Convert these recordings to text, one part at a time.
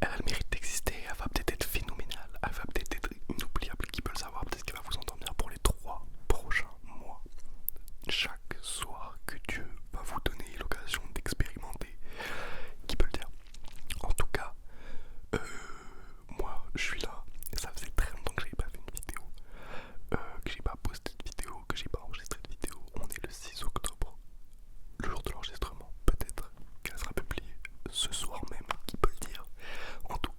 elle a le mérite d'exister, elle va peut-être être phénoménale, elle va peut-être être inoubliable, qui peut le savoir, peut-être qu'elle va vous endormir pour les 3 prochains mois. Chaque soir que Dieu va vous donner l'occasion d'expérimenter, qui peut le dire. En tout cas, moi je suis là, ça faisait très longtemps que j'avais pas fait une vidéo, que j'ai pas posté de vidéo, que j'ai pas enregistré de vidéo. On est le 6 octobre, le jour de l'enregistrement, peut-être qu'elle sera publiée ce soir même, qui peut le dire. En tout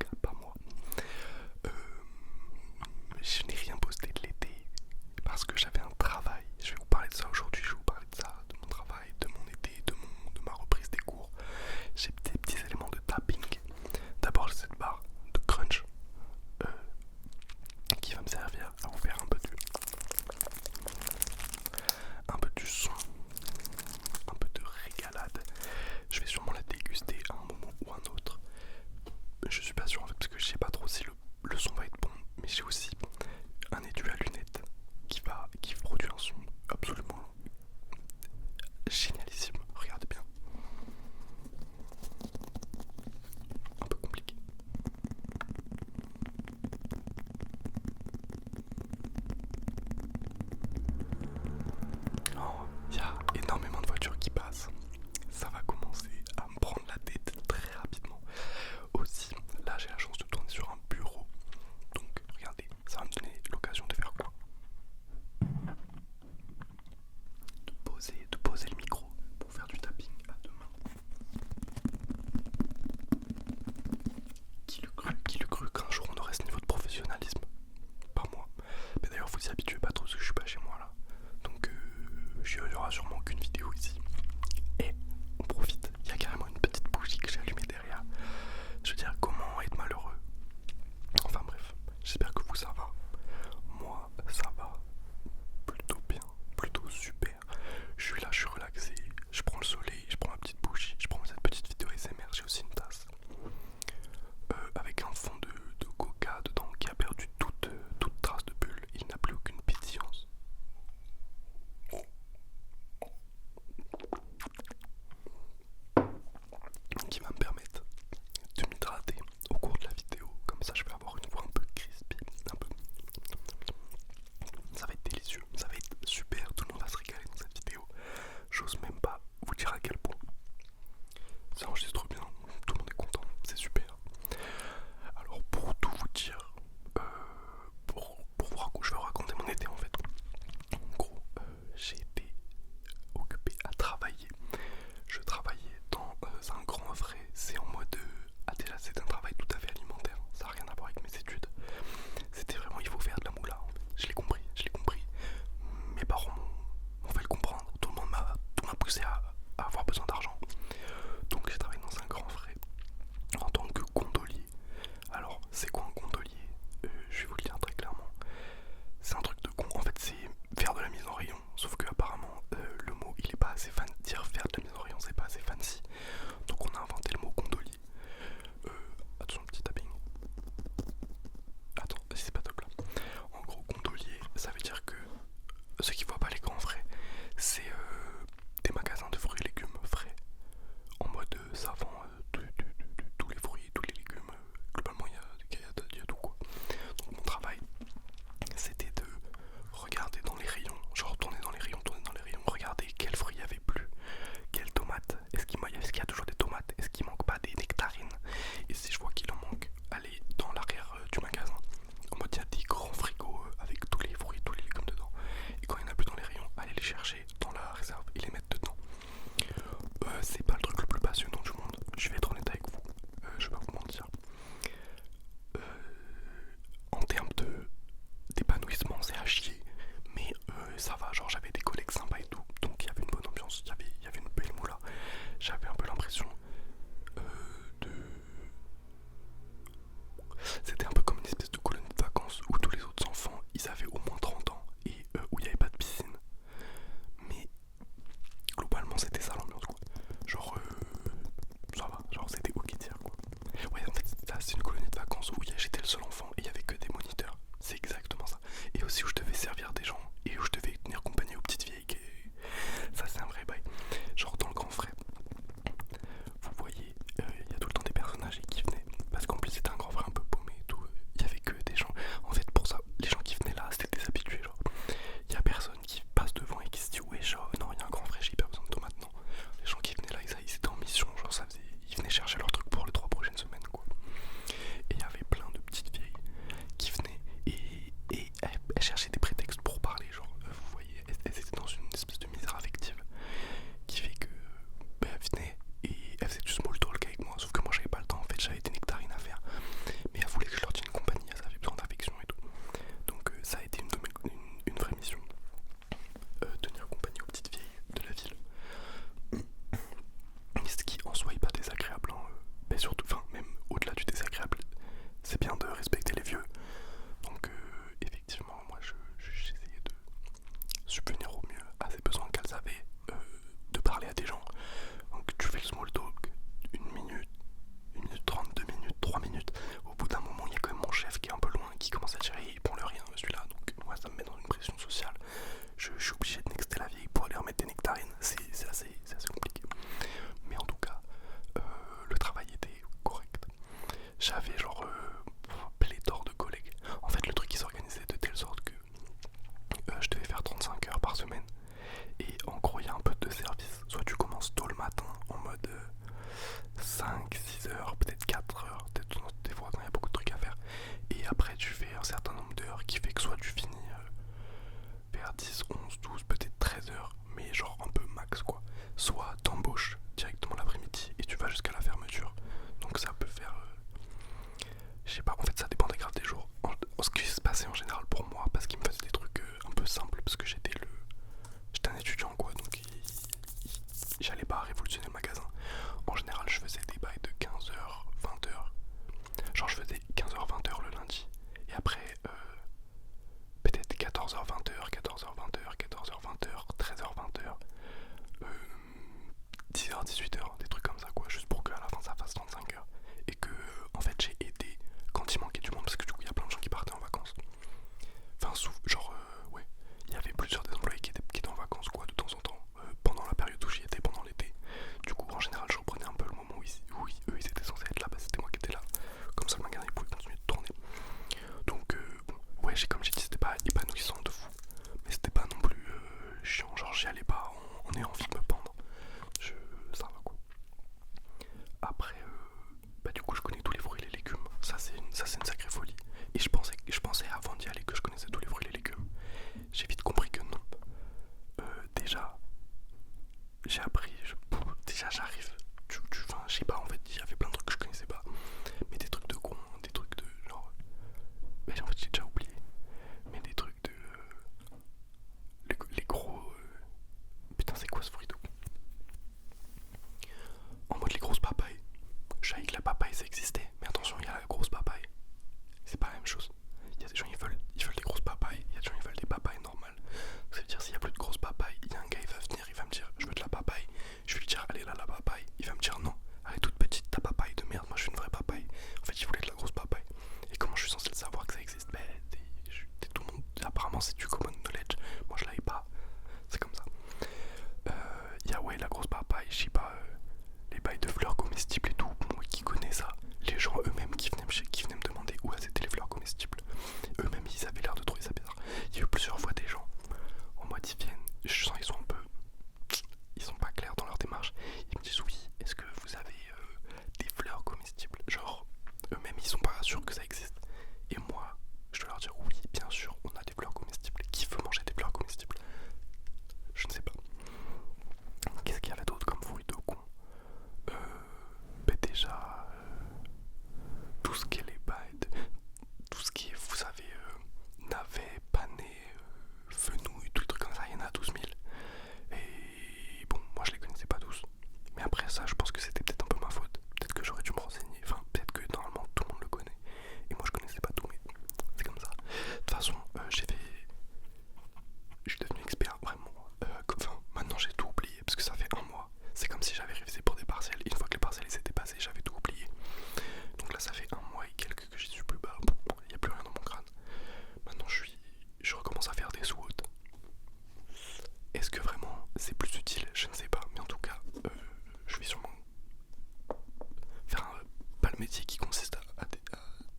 métier qui consiste à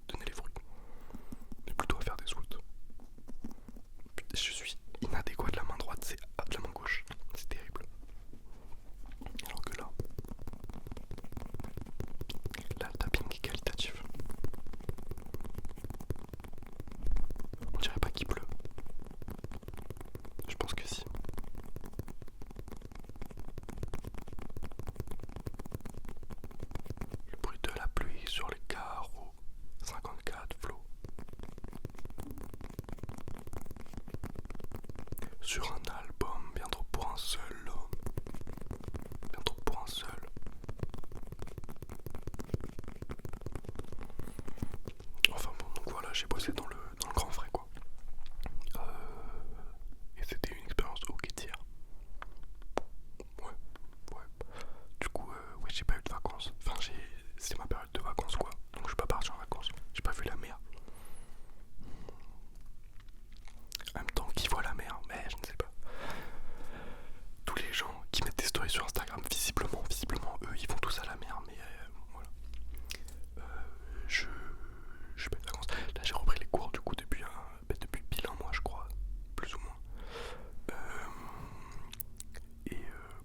donner les fruits, mais plutôt à faire des swoots. Je suis inadéquat de la main droite, c'est de la main gauche, c'est terrible. Alors que là, le tapping est qualitatif. On dirait pas qu'il pleut. Je pense que si. Le bruit de la pluie sur les carreaux. 54 flots. Sur un album, bien trop pour un seul homme. Bien trop pour un seul. Enfin bon, donc voilà, j'ai bossé dans le grand frais quoi. Et c'était une expérience ok tiers. Ouais. Du coup, ouais, j'ai pas eu de vacances. Enfin, c'était ma période de vacances quoi. Donc je suis pas parti en vacances. J'ai pas vu la mer. En même temps, qui voit la mer? Mais je ne sais pas. Tous les gens qui mettent des stories sur Instagram, visiblement, eux, ils vont tous à la mer. Mais voilà. Je suis pas de vacances. Là, j'ai repris les cours du coup depuis pile un mois, je crois, plus ou moins.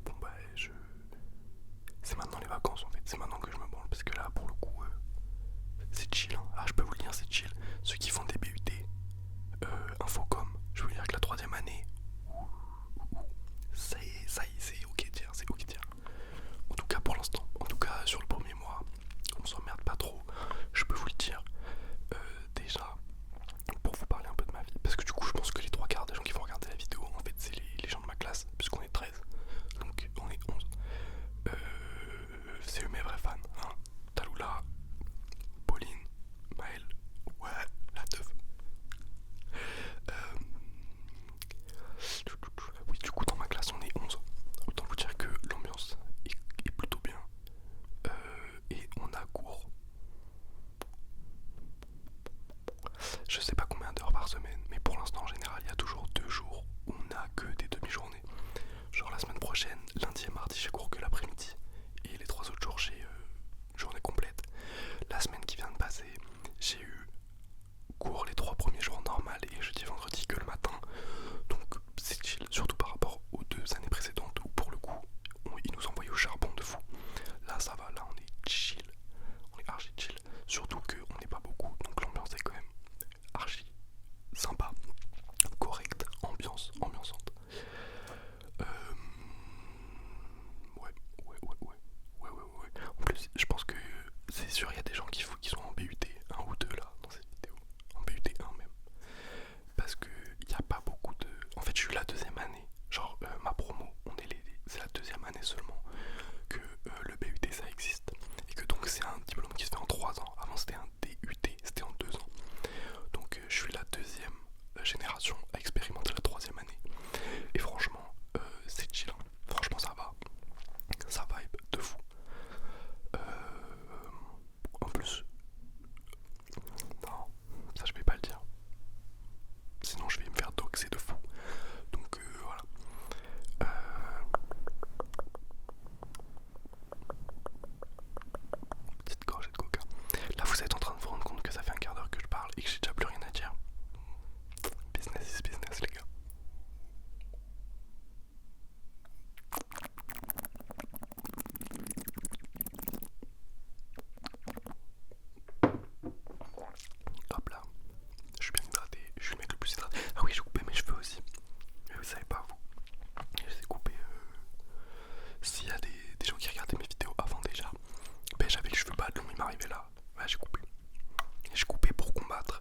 Bon bah, c'est maintenant les vacances en fait. C'est maintenant que je me branle parce que là, pour le coup, c'est chill. Hein. Ah, je peux vous le dire, c'est chill. Ceux qui font des BUT, Infocom, je veux dire que la 3ème année, ça y est, c'est ok dire, c'est ok dire. En tout cas pour l'instant, en tout cas sur le premier mois, on s'emmerde pas trop, je peux vous le dire. Déjà, pour vous parler un peu de ma vie, parce que du coup je pense que les 3/4 des gens qui vont regarder la vidéo, en fait c'est les gens de ma classe, puisqu'on est 13, donc on est 11. C'est eux mes vrais fans, hein. Taloula, Pauline, Maël, ouais, la teuf. Oui, du coup, dans ma classe, on est 11. Autant vous dire que l'ambiance est plutôt bien. Et on a cours. Je sais pas combien d'heures par semaine, mais pour l'instant, en général, il y a toujours 2 jours où on a que des demi-journées. Genre la semaine prochaine, lundi et mardi, j'ai cours que l'après-midi. Et les 3 autres jours, j'ai journée complète. La semaine qui vient de passer, j'ai eu cours les 3 premiers jours normales et jeudi vendredi que le matin. Donc c'est chill, surtout par rapport aux 2 années précédentes où pour le coup ils nous envoyaient au charbon de fou. Là ça va, là on est chill, on est archi chill. Surtout qu'on n'est pas beaucoup, donc l'ambiance est quand même archi sympa, correcte, ambiançante. Ouais. En plus je pense que c'est sûr il y a des gens qui sont en BUT 1 ou 2 là dans cette vidéo. En BUT 1 même. Parce que il n'y a pas beaucoup de... En fait je suis la 2ème année. Genre ma promo, c'est la 2ème année seulement que le BUT ça existe. Et que donc c'est un diplôme qui se fait en 3 ans. Avant c'était un DUT, c'était en 2 ans. Donc je suis la 2ème génération à expérimenter la 3ème année. Et franchement c'est chill. Franchement ça va. Ça vibe de fou. En plus... Non, ça je vais pas le dire. Sinon je vais me faire doxer de fou. Donc voilà. Petite gorgée de coca. Là vous êtes en train de vous rendre compte que ça fait un quart d'heure que je parle et que j'ai déjà plus rien à dire. Business is business les gars. Hop là. Je suis bien hydraté. Je suis le mec le plus hydraté. Ah oui j'ai coupé mes cheveux aussi. Mais vous savez pas vous. Je les ai coupés. S'il y a des gens qui regardaient mes vidéos avant déjà, ben j'avais les cheveux pas longs, il m'arrivait là. Ouais, j'ai coupé. J'ai coupé pour combattre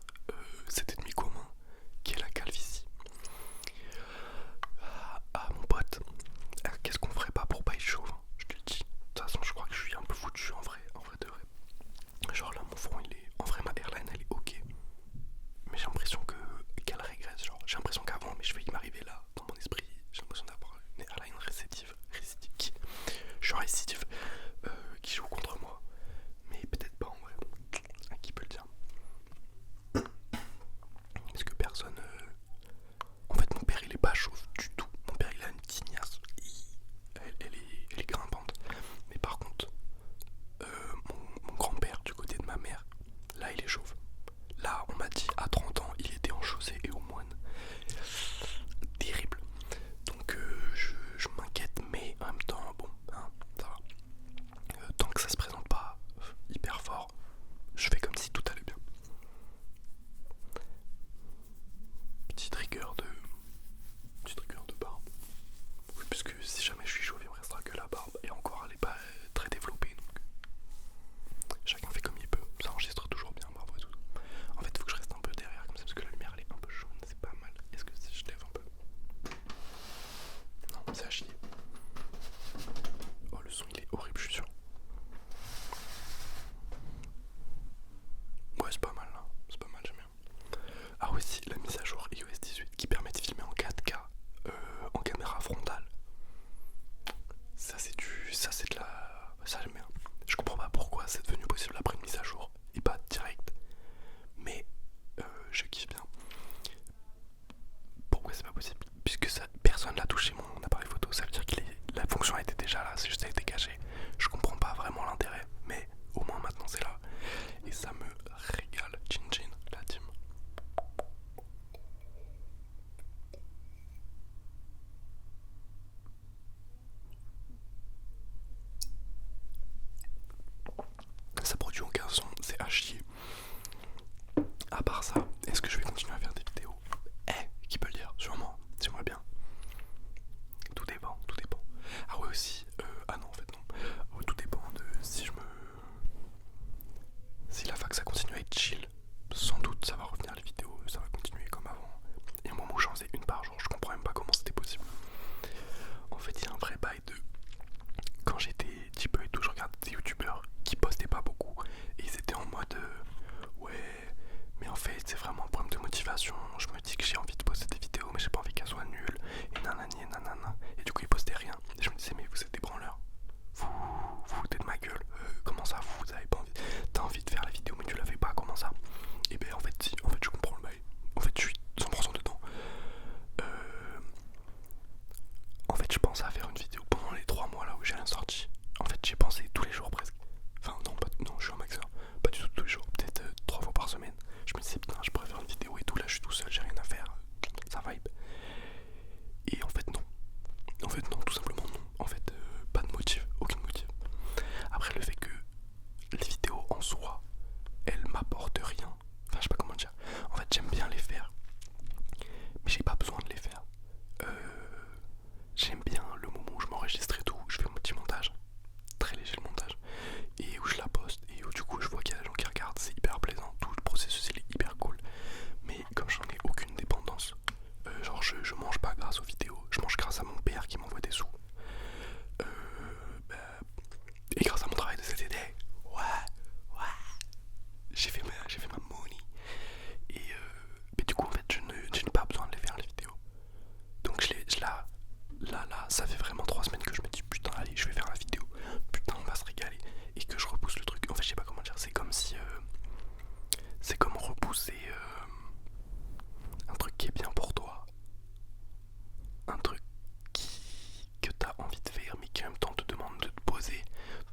l'occasion, c'est à chier. À part ça, est-ce que je vais continuer à faire des vidéos? Qui peut le dire? Sûrement, j'aimerais bien. Tout dépend, tout dépend. Ah ouais aussi, ah non en fait non. Tout dépend de si la fac ça continue à être chill. Sans doute ça va revenir les vidéos, ça va continuer comme avant. Et au moment où j'en faisais une par jour, je comprends même pas comment c'était possible. En fait il y a un vrai bail de... Quand j'étais petit peu et tout, je regardais des youtubeurs qui postaient pas beaucoup. Et ils étaient en mode ouais, mais en fait c'est vraiment un problème de motivation. Je me dis que j'ai envie de poster des vidéos mais j'ai pas envie qu'elles soient nulles. Et nanani et nanana. Et du coup ils postaient rien. Et je me disais mais vous êtes des branleurs. Vous foutez de ma gueule. Comment ça vous avez pas envie? T'as envie de faire la vidéo mais tu la fais pas, comment ça? Et ben en fait si, en fait je comprends le bail. En fait je suis 100% dedans. En fait je pensais à faire une vidéo pendant les 3 mois là où j'ai rien sorti. En fait j'ai pensé tous les jours presque. Enfin non, non je suis un maxeur. Pas du tout tous les jours, peut-être 3 fois par semaine. Je me disais putain je pourrais faire une vidéo et tout, là je suis tout seul, j'ai rien à faire. Ça vibe. Et en fait non. En fait non, tout simplement non. En fait pas de motif, aucun motif. Après le fait que les vidéos en soi, elles m'apportent rien. Enfin je sais pas comment dire. En fait j'aime bien les faire, mais j'ai pas besoin de les faire. J'aime bien le moment où je m'enregistre et tout, je fais mon petit montage, très léger le montage, et où je la poste, et où du coup je vois qu'il y a des gens qui regardent, c'est hyper plaisant, tout le processus il est hyper cool. Mais comme j'en ai aucune dépendance, genre je mange pas grâce aux vidéos, je mange grâce à mon père qui m'envoie des sous. Et grâce à mon travail de CDD, ouais, j'ai fait ma money. Et mais du coup en fait je n'ai pas besoin de les faire les vidéos. Donc là, ça fait vraiment 3 semaines que je me dis putain allez je vais faire la vidéo. Putain on va se régaler. Et que je repousse le truc. En fait je sais pas comment dire, c'est comme si... c'est comme repousser un truc qui est bien pour toi. Un truc que t'as envie de faire mais qui en même temps te demande de te poser,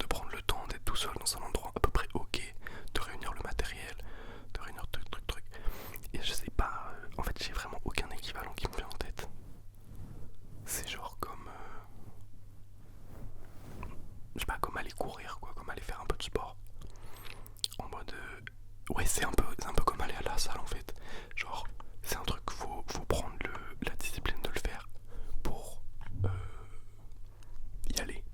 de prendre le temps d'être tout seul dans un endroit à peu près ok, de réunir le matériel, de réunir truc. Et je sais pas, en fait j'ai vraiment aucun équivalent qui me vient en tête. C'est genre comme... je sais pas, comme aller courir quoi, comme aller faire un peu de sport. En mode... ouais c'est un peu comme aller à la salle en fait. Genre c'est un truc, faut prendre la discipline de le faire pour y aller.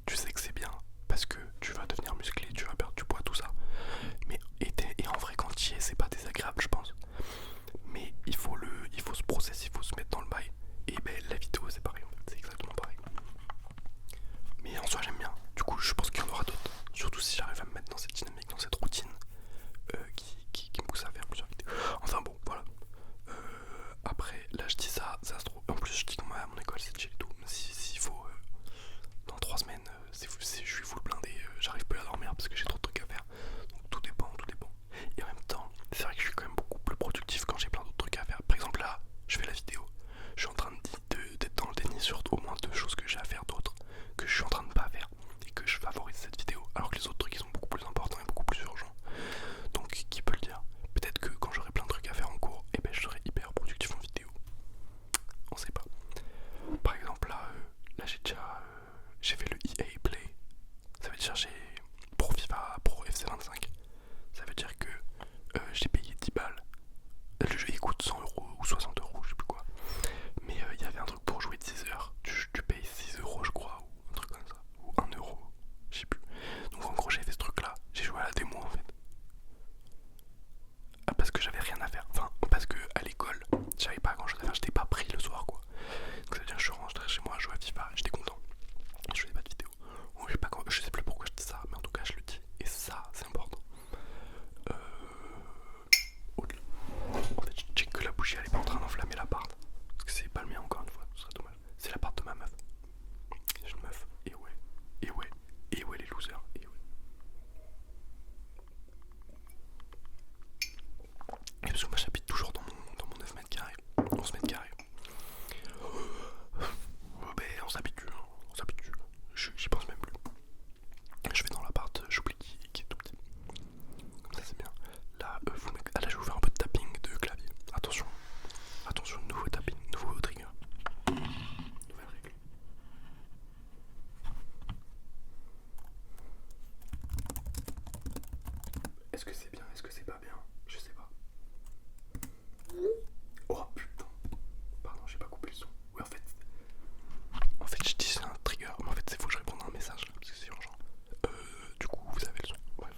Tu sais que c'est bien parce que tu vas devenir musclé, tu vas perdre du poids, tout ça. Mais et en vrai quand tu y es c'est pas désagréable je pense. Mais il faut se processer, il faut se mettre dans le bail. Et ben la vidéo c'est pareil en fait, c'est exactement pareil. Mais en soi j'aime bien, du coup je pense qu'il y en aura d'autres. Surtout si j'arrive à me mettre dans cette dynamique, dans cette routine qui me pousse à faire plusieurs vidéos. Enfin bon voilà. Après là je dis ça se trouve. En plus je dis que moi à mon école c'est chill et tout. S'il faut dans 3 semaines, je suis full blindé, j'arrive plus à dormir parce que j'ai trop de trucs à faire. Donc tout dépend. Et en même temps, c'est vrai que je suis quand même beaucoup plus productif quand j'ai plein d'autres trucs à faire. Par exemple là, je fais la vidéo, je suis en train d'être dans le déni sur au moins 2 choses que j'ai à faire d'autres, que je suis en train de pas faire, et que je favorise cette vidéo, alors que les autres trucs ils sont beaucoup plus importants et beaucoup plus urgents. Donc qui peut le dire? Peut-être que quand j'aurai plein de trucs à faire en cours, et ben je serai hyper productif en vidéo. On sait pas. Par exemple là j'ai fait le EA Play. Ça veut dire pour FIFA, pour FC25. Ça veut dire que j'ai payé 10 balles. Le jeu il coûte 100 euros ou 60 euros, je sais plus quoi. Mais il y avait un truc pour jouer 10 heures. Tu payes 6 euros je crois, ou un truc comme ça. Ou 1 euro, je sais plus. Donc en gros j'ai fait ce truc là. J'ai joué à la démo en fait. Parce que j'avais rien à faire. Enfin, parce que à l'école, j'avais pas grand chose à faire. J'étais pas pris le soir quoi. Donc ça veut dire que je suis rentré chez moi à jouer à FIFA. J'étais content. Je faisais pas de vidéo. Je sais plus pourquoi je dis ça, mais en tout cas je le dis. Et ça c'est important. Est-ce que c'est bien? Est-ce que c'est pas bien? Je sais pas. Oh putain. Pardon, j'ai pas coupé le son. Oui, en fait, je dis c'est un trigger, mais en fait, c'est faut que je réponde à un message là, parce que c'est urgent. Du coup, vous avez le son. Bref.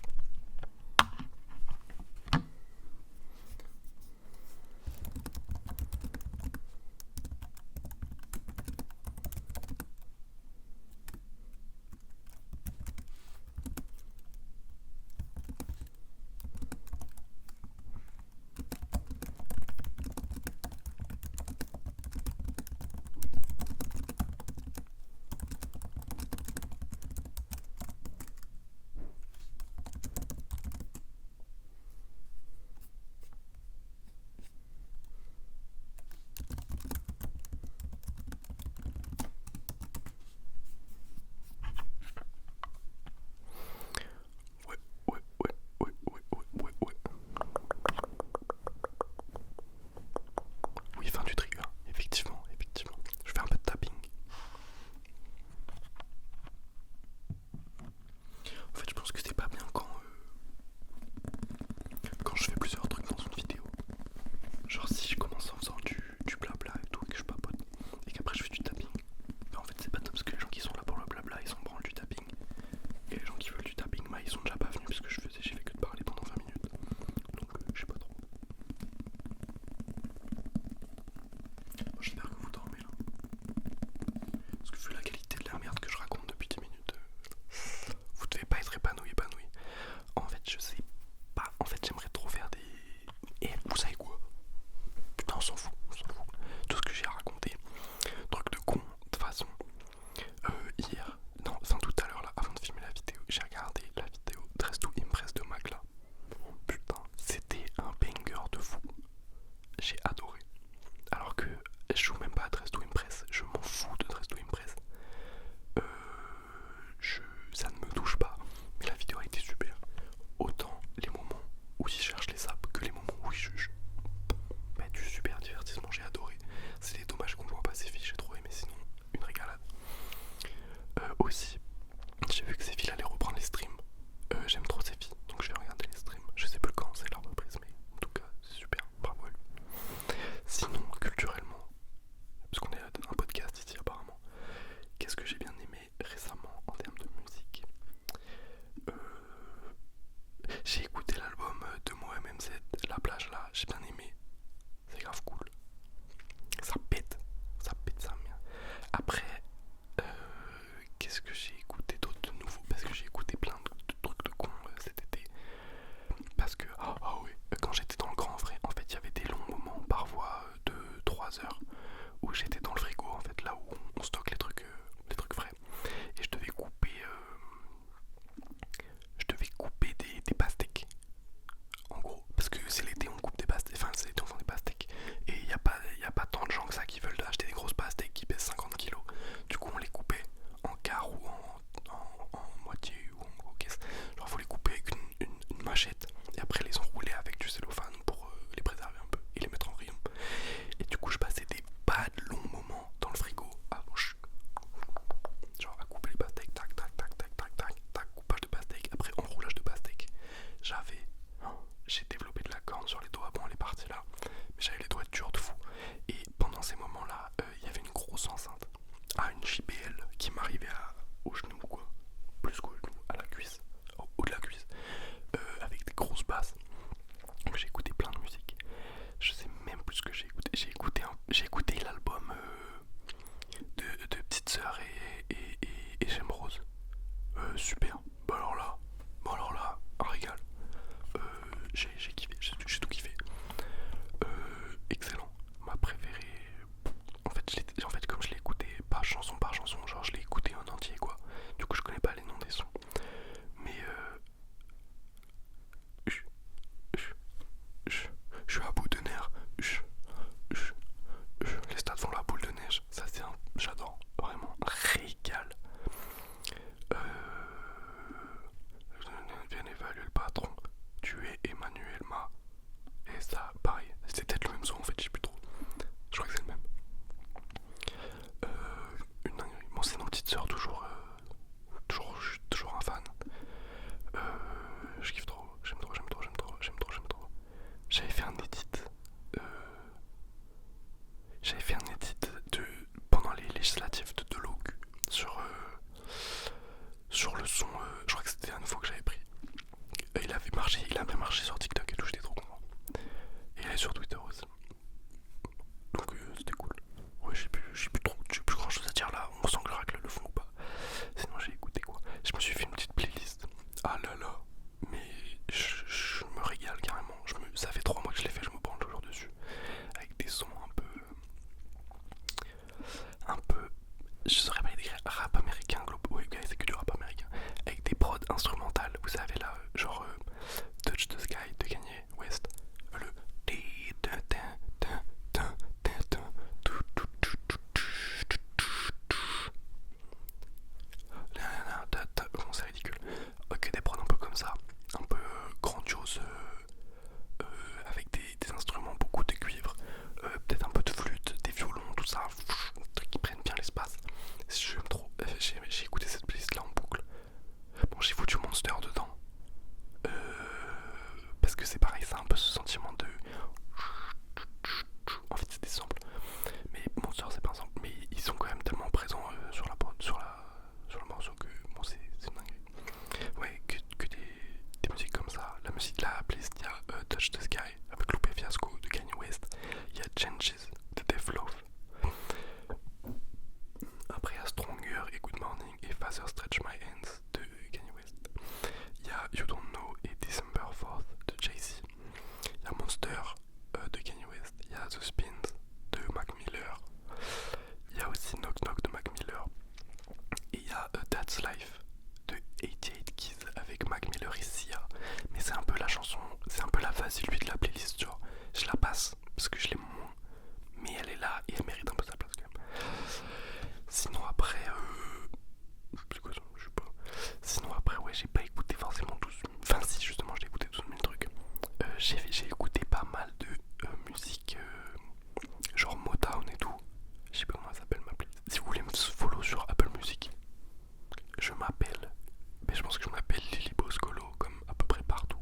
m'appelle Lily Boscolo, comme à peu près partout.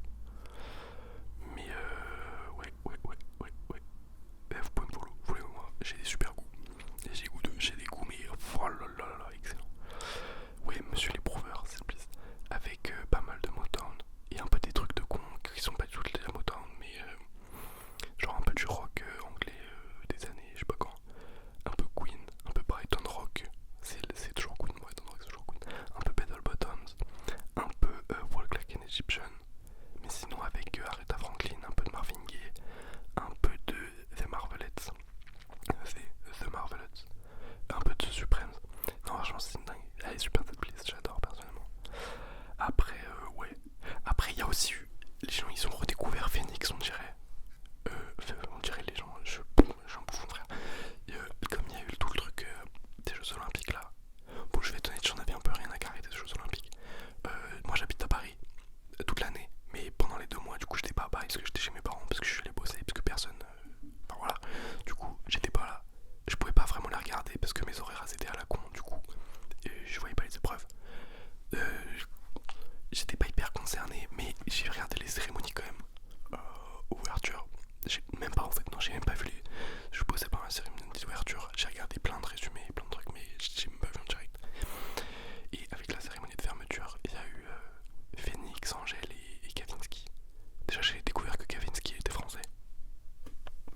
Mais ouais. Vous pouvez me follow, follow-moi, j'ai des super goûts. J'ai des goûts, mais oh là là, excellent. Ouais, monsieur l'éprouveur, s'il vous plaît. Avec pas mal de Motown et un peu des trucs de con qui sont pas du tout de la Motown, mais genre un peu du rock anglais des années, je sais pas quand. Un peu Queen, un peu Brighton Rock, c'est toujours Queen, Brighton Rock, c'est toujours Queen. Un peu Pedal Bottoms, un peu Walk Like an Egyptian, mais sinon avec Aretha Franklin, un peu de Marvin Gaye, un peu de The Marvelettes, The Marvelettes, un peu de The Supremes. Non, franchement, c'est une dingue. Elle est super cette playlist, j'adore personnellement. Après, ouais. Après, il y a aussi eu. Les gens, ils ont redécouvert Phoenix, on dirait. On dirait les gens. Je suis un bouffon, frère. Comme il y a eu tout le truc des Jeux Olympiques là. Bon, je vais être honnête, j'en avais un peu rien à carrer des Jeux Olympiques. Moi, j'habite à Paris toute l'année, mais pendant les 2 mois, du coup, j'étais pas à Paris parce que j'étais chez mes parents, parce que je suis allé bosser, parce que personne. Enfin voilà. Du coup, j'étais pas là. Je pouvais pas vraiment les regarder parce que mes horaires étaient à la con, du coup. Je voyais pas les épreuves. J'étais pas hyper concerné, mais j'ai regardé les cérémonies quand même. Ouverture. J'ai même pas en fait, non, j'ai même pas vu les. Je bossais pas dans la cérémonie d'ouverture. J'ai regardé plein de résumés, plein de trucs, mais j'ai même pas vu en direct. Et avec la cérémonie de fermeture, il y a eu Phoenix, Angèle et Kavinsky. Déjà, j'ai découvert que Kavinsky était français.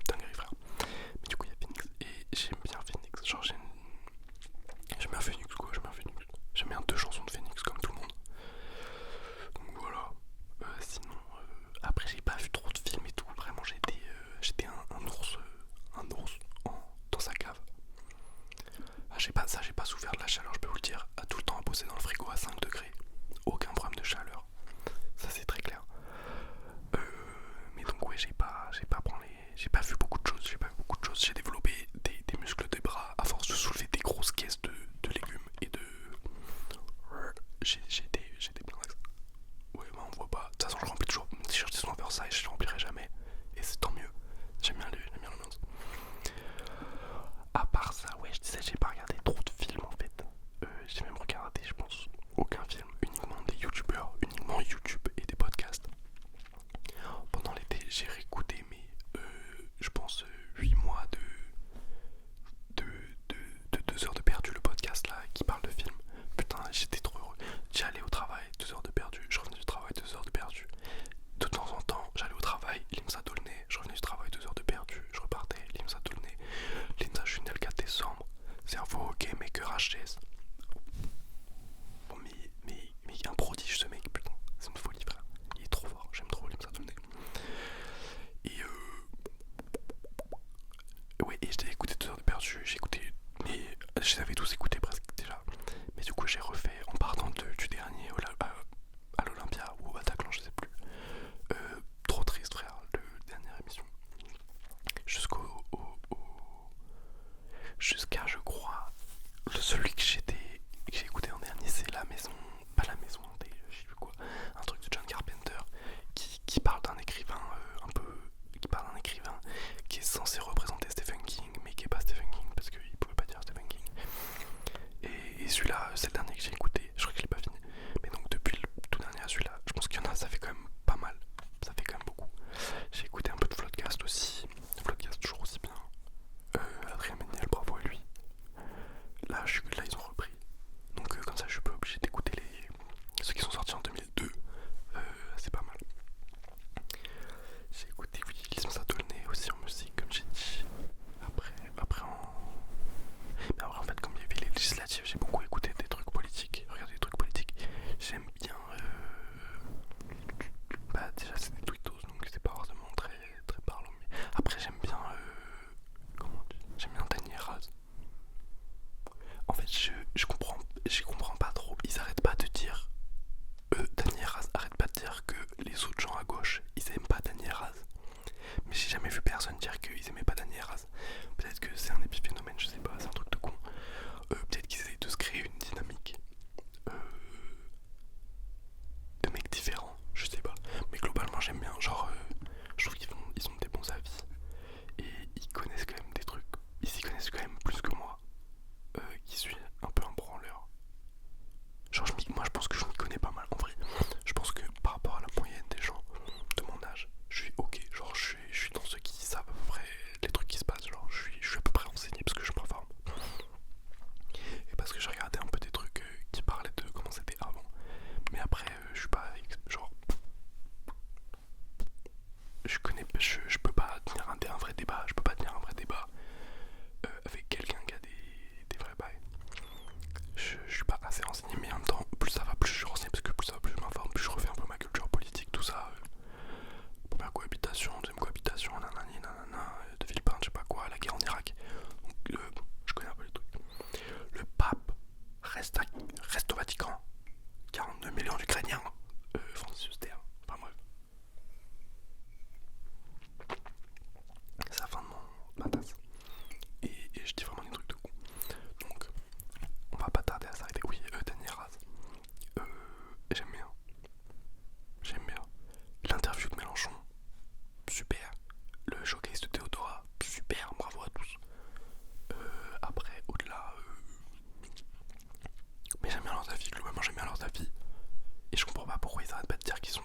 Dinguerie, frère. Mais du coup, il y a Phoenix. Et j'aime bien Phoenix. Genre, j'aime bien Phoenix, quoi. J'aime bien 2 chansons de Phoenix, comme tout le monde. Donc voilà. Sinon, après, j'ai pas vu trop de films et tout. Vraiment, j'étais un ours. Dans sa cave. Ah, j'ai pas souffert de la chaleur, je peux vous le dire. À tout le temps à bosser dans le frigo à 5 degrés. Aucun problème de chaleur. Ça, c'est très clair. Mais donc ouais, j'ai pas vu beaucoup de choses, j'ai développé des muscles des bras à force de soulever des grosses caisses de légumes et de. J'ai des plein d'axes. Ouais, bah on voit pas. De toute façon, je remplis toujours mon t-shirt sont oversize, je les remplirai jamais. Et c'est tant mieux. J'aime bien l'ambiance. À part ça, ouais, je disais, j'ai pas regardé trop de films en fait. J'ai même regardé, je pense, aucun film, uniquement des youtubeurs, uniquement YouTube et des podcasts. Pendant l'été, j'ai réécouté je pense 8 mois de 2 heures de perdu, le podcast là qui parle de films. Putain, j'étais trop heureux. J'allais au travail, 2 heures de perdu, je revenais du travail, 2 heures de perdu. De temps en temps, j'allais au travail, l'IMSA Dolnay, je revenais du travail, 2 heures de perdu, je repartais, l'IMSA Dolnay. L'IMSA, je suis né le 4 décembre, cerveau ok, maker HS. Bon, mais il est un prodige ce mec, putain, c'est une folie, frère. Il est trop fort, j'aime trop l'IMSA Dolnay. Et ouais, et j'ai écouté 2 heures de perdu, j'ai écouté, mais je les avais tous écoutés presque déjà. Mais du coup, j'ai refait en partant du dernier à l'Olympia ou au Bataclan, je sais plus. Trop triste, frère, le dernière émission. Jusqu'à, je crois, celui que j'ai écouté en dernier, c'est La Maison, pas La Maison hantée, je sais plus quoi, un truc de John Carpenter qui parle d'un écrivain qui est censé représenter Stephen King, je peux pas tenir un vrai débat, je peux pas tenir un vrai débat avec quelqu'un qui a des vrais bails. Je suis pas assez renseigné, mais en même temps, plus ça va, plus je suis renseigné, parce que plus ça va, plus je m'informe, plus je refais un peu ma culture politique, tout ça. Première cohabitation, deuxième cohabitation, nanani, nanana, de Villepin, je sais pas quoi, la guerre en Irak. Donc, je connais un peu les trucs. Le pape reste au Vatican. 42 millions d'Ukrainiens. Francis Huster. Enfin bref. C'est la fin de ma tasse. Et je dis vraiment des trucs de con. Donc, on va pas tarder à s'arrêter. Oui, Daniel Raz. J'aime bien. J'aime bien. L'interview de Mélenchon, super. Le showcase de Théodora, super. Bravo à tous. Après, au-delà, mais j'aime bien leurs avis. Globalement, j'aime bien leurs avis. Et je comprends pas pourquoi ils arrêtent pas de dire qu'ils sont